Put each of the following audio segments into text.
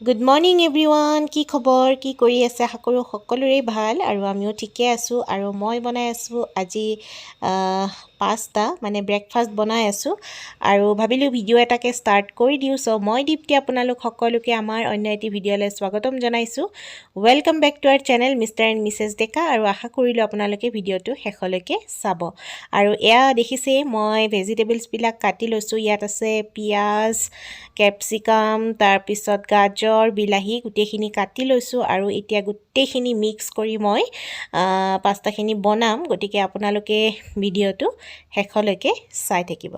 Good morning everyone. কি খবৰ, কি কৰি আছে? আশা কৰোঁ সকলোৰে ভাল আৰু আমিও ঠিকে আছোঁ। আৰু মই বনাই আছোঁ আজি পাস্তা, মানে ব্ৰেকফাষ্ট বনাই আছোঁ আৰু ভাবিলোঁ ভিডিঅ' এটাকে ষ্টাৰ্ট কৰি দিওঁ। চ' মই দীপ্তি আপোনালোক সকলোকে আমাৰ অন্য এটি ভিডিঅ'লৈ স্বাগতম জনাইছোঁ। Welcome back to our channel mister and missus Deka. আৰু আশা কৰিলোঁ আপোনালোকে ভিডিঅ'টো শেষলৈকে চাব। আৰু এয়া দেখিছেই মই ভেজিটেবলছবিলাক কাটি লৈছোঁ। ইয়াত আছে পিঁয়াজ, কেপচিকাম, তাৰপিছত গাজৰ, বিলাহী গোটেইখিনি কাটি লৈছোঁ আৰু এতিয়া গোটেইখিনি মিক্স কৰি মই পাস্তাখিনি বনাম। গতিকে আপোনালোকে ভিডিঅ'টো শেষলৈকে চাই থাকিব।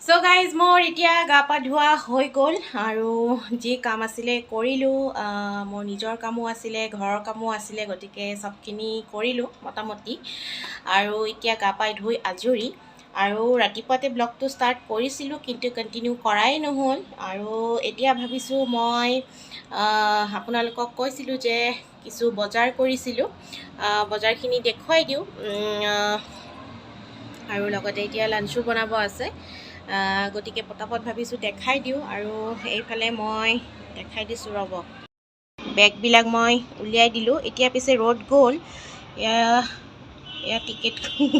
চ' গাইজ, মোৰ এতিয়া গা পা ধোৱা হৈ গ'ল আৰু যি কাম আছিলে কৰিলোঁ। মোৰ নিজৰ কামো আছিলে, ঘৰৰ কামো আছিলে, গতিকে চবখিনি কৰিলোঁ মোটামুটি। আৰু এতিয়া গা পা ধুই আজৰি। আৰু ৰাতিপুৱাতে ব্লগটো ষ্টাৰ্ট কৰিছিলোঁ, কিন্তু কণ্টিনিউ কৰাই নহ'ল। আৰু এতিয়া ভাবিছোঁ মই আপোনালোকক কৈছিলোঁ যে কিছু বজাৰ কৰিছিলোঁ, বজাৰখিনি দেখুৱাই দিওঁ। আৰু লগতে এতিয়া লাঞ্চো বনাব আছে, গতিকে পটাপট ভাবিছোঁ দেখাই দিওঁ। আৰু এইফালে মই দেখাই দিছোঁ, ৰ'ব, বেগবিলাক মই উলিয়াই দিলোঁ। এতিয়া পিছে ৰ'দ গ'ল, এয়া টিকেট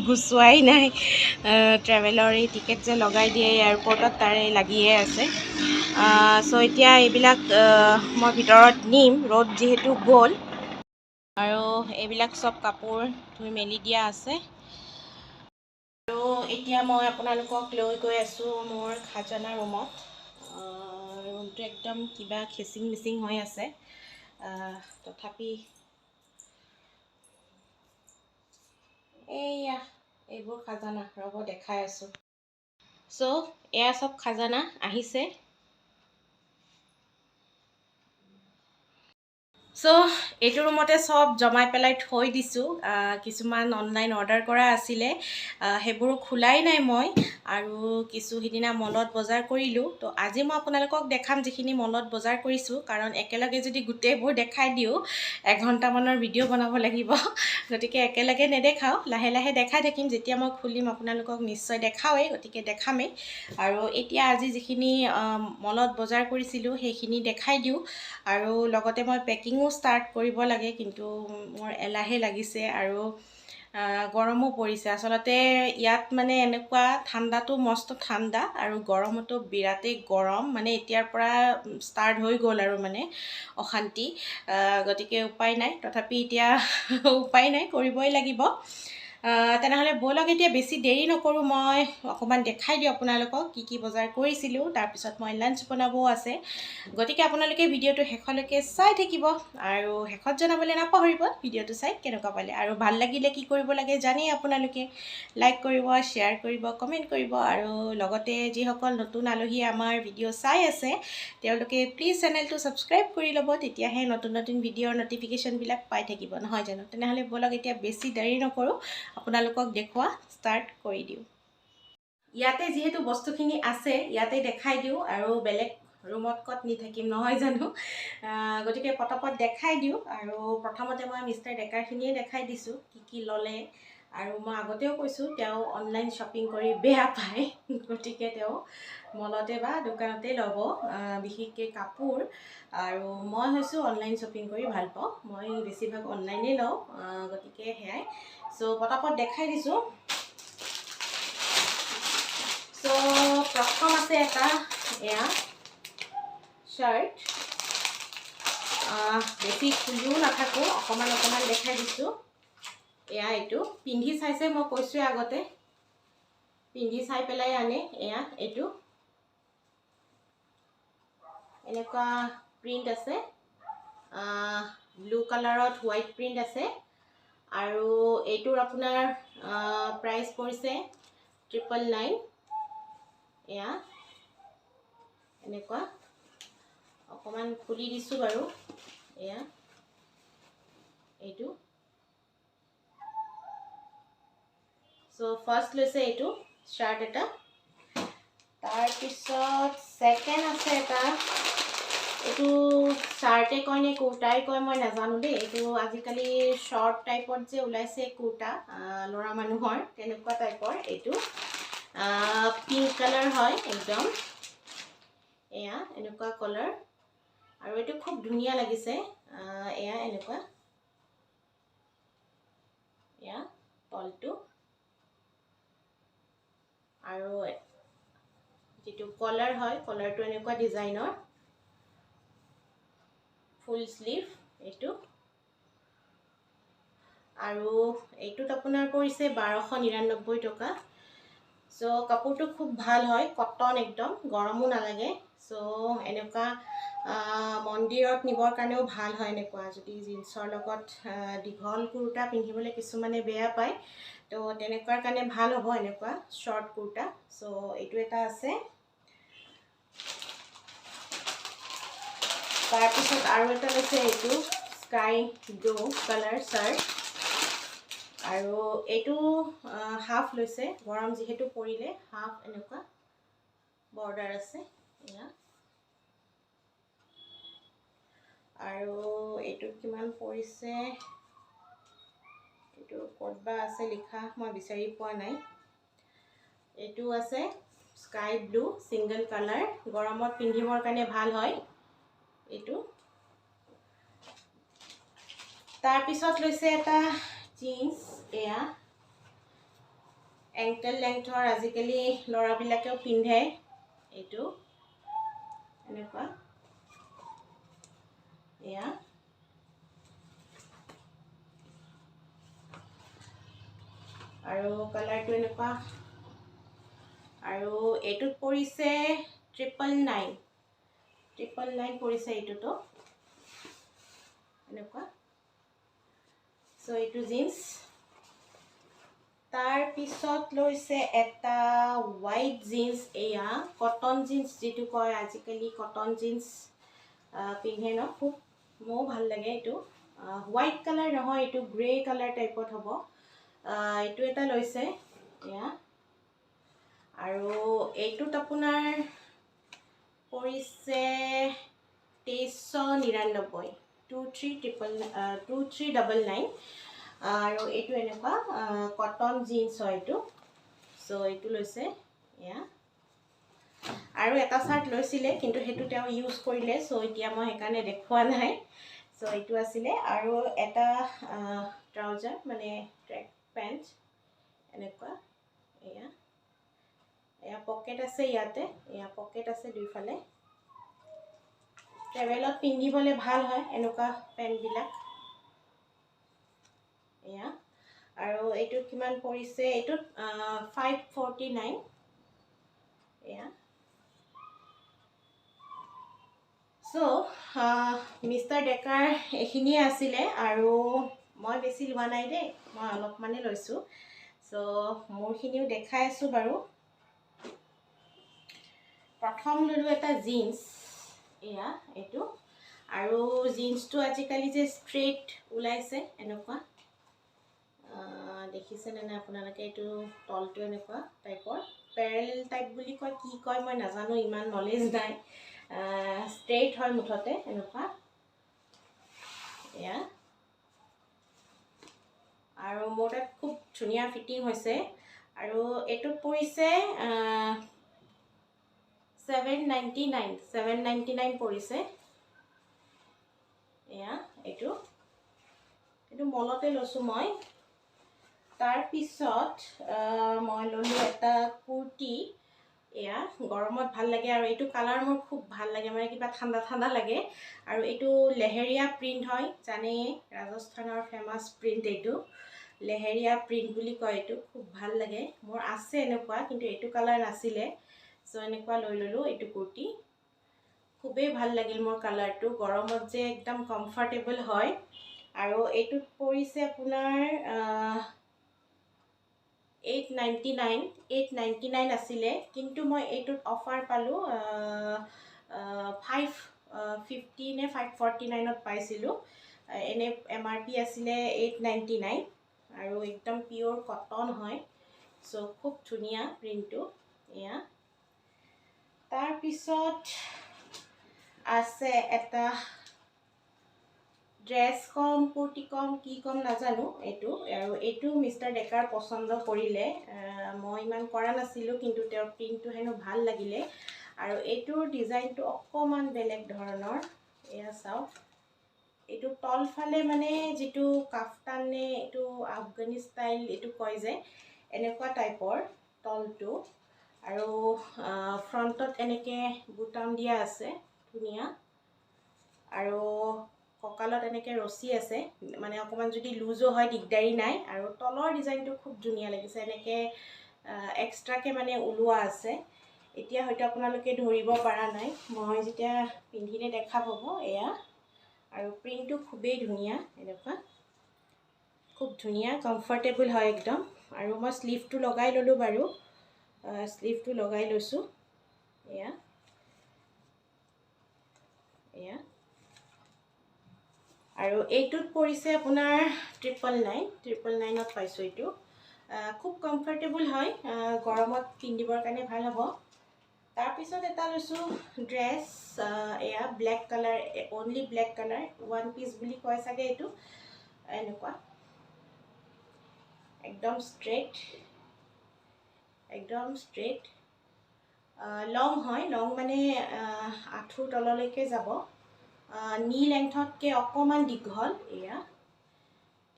গুচোৱাই নাই। ট্ৰেভেলৰ এই টিকেট যে লগাই দিয়ে এয়াৰপৰ্টত, তাৰে লাগিয়ে আছে। চ' এতিয়া এইবিলাক মই ভিতৰত নিম, ৰ'দ যিহেতু গ'ল। আৰু এইবিলাক চব কাপোৰ ধুই মেলি দিয়া আছে। আৰু এতিয়া মই আপোনালোকক লৈ গৈ আছোঁ মোৰ খাজানা ৰুমত। ৰুমটো একদম কিবা খেচিং মিচিং হৈ আছে, তথাপি এইয়া এইবোৰ খাজানা, ৰ'ব দেখাই আছোঁ। চ' এয়া চব খাজানা আহিছে। চ' এইটো ৰুমতে চব জমাই পেলাই থৈ দিছোঁ। কিছুমান অনলাইন অৰ্ডাৰ কৰা আছিলে, সেইবোৰো খোলাই নাই মই। আৰু কিছু সিদিনা মলত বজাৰ কৰিলোঁ। তো আজি মই আপোনালোকক দেখাম যিখিনি মলত বজাৰ কৰিছোঁ, কাৰণ একেলগে যদি গোটেইবোৰ দেখাই দিওঁ এঘণ্টামানৰ ভিডিঅ' বনাব লাগিব। গতিকে একেলগে নেদেখাওঁ, লাহে লাহে দেখাই থাকিম। যেতিয়া মই খুলিম আপোনালোকক নিশ্চয় দেখাওঁৱেই, গতিকে দেখামেই। আৰু এতিয়া আজি যিখিনি মলত বজাৰ কৰিছিলোঁ সেইখিনি দেখাই দিওঁ। আৰু লগতে মই পেকিঙো ষ্টাৰ্ট কৰিব লাগে, কিন্তু মোৰ এলাহে লাগিছে আৰু গৰমো পৰিছে। আচলতে ইয়াত মানে এনেকুৱা, ঠাণ্ডাটো মস্ত ঠাণ্ডা আৰু গৰমতো বিৰাটেই গৰম। মানে এতিয়াৰ পৰা ষ্টাৰ্ট হৈ গ'ল আৰু মানে অশান্তি। গতিকে উপায় নাই, তথাপি এতিয়া উপায় নাই, কৰিবই লাগিব। তেনেহ'লে ব'লক এতিয়া বেছি দেৰি নকৰোঁ, মই অকণমান দেখাই দিওঁ আপোনালোকক কি বজাৰ কৰিছিলোঁ। তাৰপিছত মই লাঞ্চ বনাবও আছে, গতিকে আপোনালোকে ভিডিঅ'টো শেষলৈকে চাই থাকিব আৰু শেষত জনাবলৈ নাপাহৰিব ভিডিঅ'টো চাই কেনেকুৱা পালে। আৰু ভাল লাগিলে কি কৰিব লাগে জানেই আপোনালোকে, লাইক কৰিব, শ্বেয়াৰ কৰিব, কমেণ্ট কৰিব। আৰু লগতে যিসকল নতুন আলহীয়ে আমাৰ ভিডিঅ' চাই আছে তেওঁলোকে প্লিজ চেনেলটো ছাবস্ক্ৰাইব কৰি ল'ব, তেতিয়াহে নতুন নতুন ভিডিঅ'ৰ ন'টিফিকেশ্যনবিলাক পাই থাকিব, নহয় জানো? তেনেহ'লে ব'লক এতিয়া বেছি দেৰি নকৰোঁ, আপোনালোকক দেখুওৱা ষ্টাৰ্ট কৰি দিওঁ। ইয়াতে যিহেতু বস্তুখিনি আছে ইয়াতে দেখাই দিওঁ, আৰু বেলেগ ৰুমত ক'ত নি থাকিম, নহয় জানো? গতিকে পটাপট দেখাই দিওঁ। আৰু প্ৰথমতে মই মিষ্টাৰ ডেকাৰখিনিয়ে দেখাই দিছোঁ কি ল'লে। আৰু মই আগতেও কৈছোঁ তেওঁ অনলাইন শ্বপিং কৰি বেয়া পায়, গতিকে তেওঁ মলতে বা দোকানতে ল'ব, বিশেষকৈ কাপোৰ। আৰু মই হৈছোঁ অনলাইন শ্বপিং কৰি ভাল পাওঁ, মই বেছিভাগ অনলাইনেই লওঁ, গতিকে সেয়াই। চ' পটাপট দেখাই দিছোঁ। চ' প্ৰথম আছে এটা এয়া শ্বাৰ্ট, বেছি খুলিও নাথাকোঁ, অকণমান দেখাই দিছোঁ। এয়া এইটো পিন্ধি চাইছে, মই কৈছোঁৱে আগতে পিন্ধি চাই পেলাই আনে। এয়া এইটো এনেকুৱা প্ৰিণ্ট আছে, ব্লু কালাৰত হোৱাইট প্ৰিণ্ট আছে। আৰু এইটোৰ আপোনাৰ প্ৰাইচ পৰিছে 999। এয়া এনেকুৱা অকণমান খুলি দিছোঁ বাৰু। এয়া এইটো। চ' ফাৰ্ষ্ট লৈছে এইটো শ্বাৰ্ট এটা, তাৰপিছত ছেকেণ্ড আছে এটা, এইটো শ্বাৰ্টে কয় নে কুৰ্তাই কয় মই নাজানো দেই। এইটো আজিকালি শ্বৰ্ট টাইপত যে ওলাইছে কুৰ্তা, ল'ৰা মানুহৰ তেনেকুৱা টাইপৰ। এইটো পিংক কালাৰ হয় একদম, এয়া এনেকুৱা কালাৰ। আৰু এইটো খুব ধুনীয়া লাগিছে। এয়া এনেকুৱা, এয়া তলটো। আৰু যিটো কলাৰ হয়, কলাৰটো এনেকুৱা ডিজাইনৰ, ফুল স্লিভ এইটো। আৰু এইটোত আপোনাৰ পৰিছে 1299 টকা। চ' কাপোৰটো খুব ভাল হয়, কটন একদম, গৰমো নালাগে। চ' এনেকুৱা মন্দিৰত নিবৰ কাৰণেও ভাল হয়। এনেকুৱা যদি জিন্সৰ লগত দীঘল কুৰ্তা পিন্ধিবলৈ কিছুমানে বেয়া পায়, তো তেনেকুৱাৰ কাৰণে ভাল হ'ব এনেকুৱা শ্বৰ্ট কুৰ্তা। চ' এইটো এটা আছে। তাৰপিছত আৰু এটা লৈছে, এইটো স্কাই ব্লু কালাৰ শ্বাৰ্ট। আৰু এইটো হাফ লৈছে, গৰম যিহেতু পৰিলে হাফ এনেকুৱা বৰ্ডাৰ আছে। এয়া আৰু এইটোত কিমান পৰিছে, এইটো ক'ত বা আছে লিখা, মই বিচাৰি পোৱা নাই। এইটো আছে স্কাই ব্লু ছিংগল কালাৰ, গৰমত পিন্ধিবৰ কাৰণে ভাল হয় এইটো। তাৰপিছত লৈছে এটা জিন্স, এয়া এংকেল লেংথৰ, আজিকালি ল'ৰাবিলাকেও পিন্ধে এইটো এনেকুৱা। এয়া আৰু কালাৰটো এনেকুৱা। আৰু এইটোত পৰিছে 999 পৰিছে এইটোতো এনেকুৱা। চ' এইটো জিন্স। তাৰপিছত লৈছে এটা হোৱাইট জিন্স, এয়া কটন জিন্স যিটো কয়, আজিকালি কটন জিন্স পিন্ধে ন, খুব মোৰো ভাল লাগে এইটো। হোৱাইট কালাৰ নহয়, এইটো গ্ৰে কালাৰ টাইপত হ'ব। এইটো এটা লৈছে, এয়া। আৰু এইটোত আপোনাৰ পৰিছে 2399, 2399। আৰু এইটো এনেকুৱা কটন জিন্স হয় এইটো। চ' এইটো লৈছে, এয়া। আৰু এটা চাৰ্ট লৈছিলে, কিন্তু সেইটো তেওঁ ইউজ কৰিলে, চ' এতিয়া মই সেইকাৰণে দেখুওৱা নাই। চ' এইটো আছিলে। আৰু এটা ট্ৰাউজাৰ মানে ট্ৰেক পেণ্ট এনেকুৱা। এয়া এয়া পকেট আছে ইয়াতে, এয়া পকেট আছে দুইফালে, ট্ৰেভেলত পিন্ধিবলৈ ভাল হয় এনেকুৱা পেণ্টবিলাক। এয়া আৰু এইটো কিমান পৰিছে এইটোত 549 এয়া সো মিষ্টাৰ ডেকাৰ এইখিনিয়ে আছিলে আৰু মই বেছি লোৱা নাই দেই মই অলপমানে লৈছোঁ সো মোৰখিনিও দেখাই আছোঁ বাৰু প্ৰথম ললোঁ এটা জিন্স এয়া এইটো আৰু জিন্সটো আজিকালি যে ষ্ট্ৰেইট ওলাইছে এনেকুৱা দেখিছেনে নাই আপোনালোকে এইটো তলটো এনেকুৱা টাইপৰ পেৰেল টাইপ বুলি কয় কি কয় মই নাজানো ইমান নলেজ নাই ষ্ট্ৰেইট হয় মুঠতে এনেকুৱা এয়া আৰু মোৰ তাত খুব ধুনীয়া ফিটিং হৈছে আৰু এইটোত পৰিছে 799 পৰিছে এয়া এইটো মলতে লৈছোঁ মই তাৰপিছত মই ল'লোঁ এটা কুৰ্তি এয়া গৰমত ভাল লাগে আৰু এইটো কালাৰ মোৰ খুব ভাল লাগে মানে কিবা ঠাণ্ডা ঠাণ্ডা লাগে আৰু এইটো লেহেৰীয়া প্ৰিণ্ট হয় জানেই ৰাজস্থানৰ ফেমাছ প্ৰিণ্ট এইটো লেহেৰীয়া প্ৰিণ্ট বুলি কয় এইটো খুব ভাল লাগে মোৰ আছে এনেকুৱা কিন্তু এইটো কালাৰ নাছিলে সো এনেকুৱা লৈ ল'লোঁ এইটো কুৰ্তি খুবেই ভাল লাগিল মোৰ কালাৰটো গৰমত যে একদম কমফৰ্টেবল হয় আৰু এইটোত পৰিছে আপোনাৰ 899 আছিলে কিন্তু মই এইটোত অফাৰ পালোঁ 550 নে 549ত পাইছিলোঁ এনে MRP আছিলে 899 আৰু একদম পিয়'ৰ কটন হয় সো খুব ধুনীয়া প্ৰিণ্টটো এয়া তাৰপিছত আছে এটা ড্ৰেছ কম কুৰ্তি কম কি কম নাজানো এইটো আৰু এইটো মিষ্টাৰ ডেকাৰ পচন্দ কৰিলে মই ইমান কৰা নাছিলোঁ কিন্তু তেওঁৰ প্ৰিণ্টটো হেনো ভাল লাগিলে আৰু এইটোৰ ডিজাইনটো অকণমান বেলেগ ধৰণৰ এয়া চাওক এইটো তলফালে মানে যিটো কাফতান নে এইটো আফগানী ষ্টাইল এইটো কয় যে এনেকুৱা টাইপৰ তলটো আৰু ফ্ৰণ্টত এনেকৈ বুটাম দিয়া আছে ধুনীয়া আৰু কঁকালত এনেকৈ ৰছী আছে মানে অকণমান যদি লুজো হয় দিগদাৰী নাই আৰু তলৰ ডিজাইনটো খুব ধুনীয়া লাগিছে এনেকৈ এক্সট্ৰাকৈ মানে ওলোৱা আছে এতিয়া হয়তো আপোনালোকে ধৰিব পৰা নাই মই যেতিয়া পিন্ধিলে দেখা পাব এয়া আৰু প্ৰিণ্টটো খুবেই ধুনীয়া এনেকুৱা খুব ধুনীয়া কমফৰ্টেবল হয় একদম আৰু মই স্লিভটো লগাই ল'লোঁ বাৰু স্লিভটো লগাই লৈছোঁ এয়া আৰু এইটোত পৰিছে আপোনাৰ 999ত পাইছোঁ এইটো খুব কমফৰ্টেবল হয় গৰমত পিন্ধিবৰ কাৰণে ভাল হ'ব তাৰপিছত এটা লৈছোঁ ড্ৰেছ এয়া black colour only black colour one piece বুলি কয় চাগে এইটো এনেকুৱা একদম ষ্ট্ৰেইট লং হয় লং মানে আঁঠুৰ তললৈকে যাব নি লেংথতকৈ অকণমান দীঘল এয়া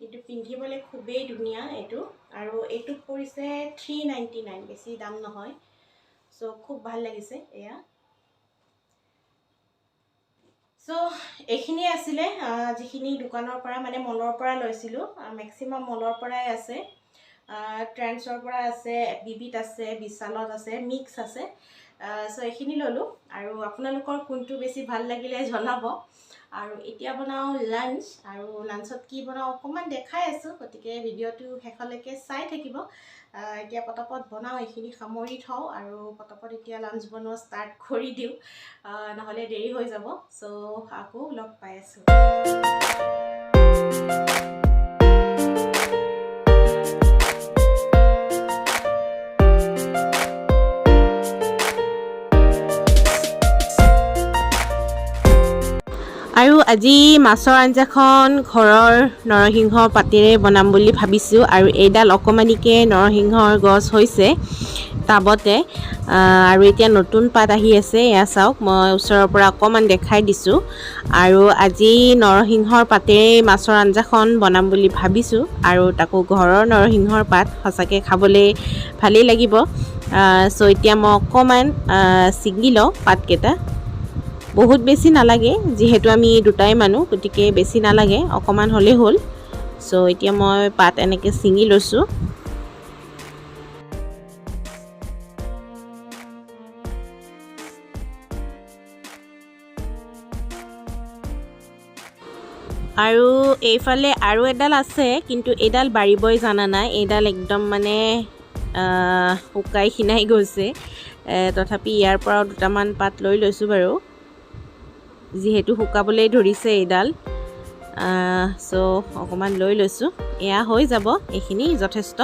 কিন্তু পিন্ধিবলৈ খুবেই ধুনীয়া এইটো আৰু এইটোত পৰিছে 399 বেছি দাম নহয় সো খুব ভাল লাগিছে এয়া সো এইখিনিয়ে আছিলে যিখিনি দোকানৰ পৰা মানে মলৰ পৰা লৈছিলোঁ মেক্সিমাম মলৰ পৰাই আছে ট্ৰেণ্ডছৰ পৰা আছে বিবিত আছে বিশালত আছে মিক্স আছে সো এইখিনি ল'লোঁ আৰু আপোনালোকৰ কোনটো বেছি ভাল লাগিলে জনাব আৰু এতিয়া বনাওঁ লাঞ্চ আৰু লাঞ্চত কি বনাওঁ অকণমান দেখাই আছোঁ গতিকে ভিডিঅ'টো শেষলৈকে চাই থাকিব এতিয়া পটাপট বনাওঁ এইখিনি সামৰি থওঁ আৰু পটাপট এতিয়া লাঞ্চ বনোৱা ষ্টাৰ্ট কৰি দিওঁ নহ'লে দেৰি হৈ যাব সো আকৌ লগ পাই আছোঁ আৰু আজি মাছৰ আঞ্জাখন ঘৰৰ নৰসিংহ পাতেৰে বনাম বুলি ভাবিছোঁ আৰু এইডাল অকণমানিকৈ নৰসিংহৰ গছ হৈছে টাবতে আৰু এতিয়া নতুন পাত আহি আছে এয়া চাওক মই ওচৰৰ পৰা অকণমান দেখাই দিছোঁ আৰু আজি নৰসিংহৰ পাতেৰে মাছৰ আঞ্জাখন বনাম বুলি ভাবিছোঁ আৰু তাকো ঘৰৰ নৰসিংহৰ পাত সঁচাকৈ খাবলৈ ভালেই লাগিব চ' এতিয়া মই অকণমান ছিঙি লওঁ পাতকেইটা বহুত বেছি নালাগে যিহেতু আমি দুটাই মানুহ গতিকে বেছি নালাগে অকণমান হ'লেই হ'ল চ' এতিয়া মই পাত এনেকৈ ছিঙি লৈছোঁ। আৰু এইফালে আৰু এডাল আছে, কিন্তু এইডাল বাঢ়িবই জানা নাই। এইডাল একদম মানে শুকাই খিনাই গৈছে। তথাপি ইয়াৰ পৰাও দুটামান পাত লৈ লৈছোঁ বাৰু, যিহেতু শুকাবলৈ ধৰিছে এইডাল। চ' অকণমান লৈ লৈছোঁ। এয়া হৈ যাব, এইখিনি যথেষ্ট।